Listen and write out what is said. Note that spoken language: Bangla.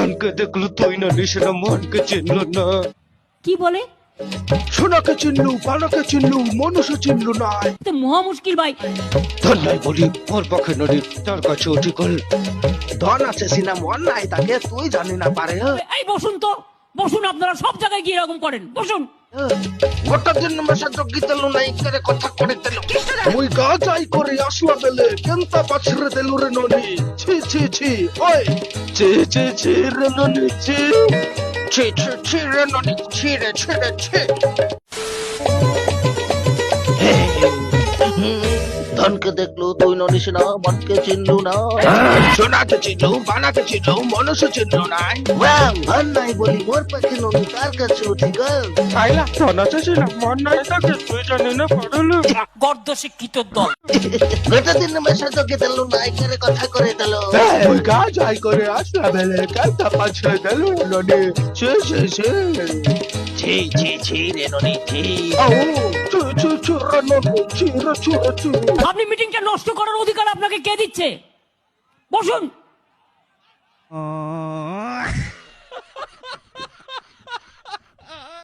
ধনকে দেখলো তুই না নিশানা মনকে চিনল না। কি বলে? সোনাকে চিনলু, পানাকে চিনলু, মনুষ্য চিনলু নাই। তো মহা মুশকিল ভাই। ধন নাই বলি ওর পক্ষে নড়ি, তার কাছে অটিকল। ধন আছে সিনা মন নাই তাকে তুই জানি না পারে। এই বসুন তো, বসুন। আপনারা সব জায়গায় গিয়ে এরকম করেন, বসুন। গোটা দিন মেশা যোগ্য তেলু নাই করে কথা করে তেলু মুই গাজাই করে আসলা বেলে কেনতা পাছরে তেলু রে ননি। ছি ছি ছি ওই ছি ছি ছি রে ননি ছি ছি ছি ছি রে ননি ছি রে ছি রে ছি। ধনকে দেখলো তুই ননিস না, মনকে চিনলু না। সোনাকে চিনলু, বানাকে চিনলু, মনুষ্য চিনলু নাই। ধন নাই বলি মোর পাখি ননি তার কাছে উঠি গেল। তাইলা ধন আছে সিনা মন নাই তাকে তুই জানি না পারলু। গর্দ শিক্ষিত দল। গোটা দিন মেশা যোগ্য তেলু নাই করে কথা করে দিল। মুই গাজাই করে আসলা বেলে কেনতা পাছরে তেলু রে ননি। ছি ছি ছি ছি ছি ছি রে ননি ছি। আপনি মিটিংটা নষ্ট করার অধিকার আপনাকে কে দিচ্ছে? বসুন।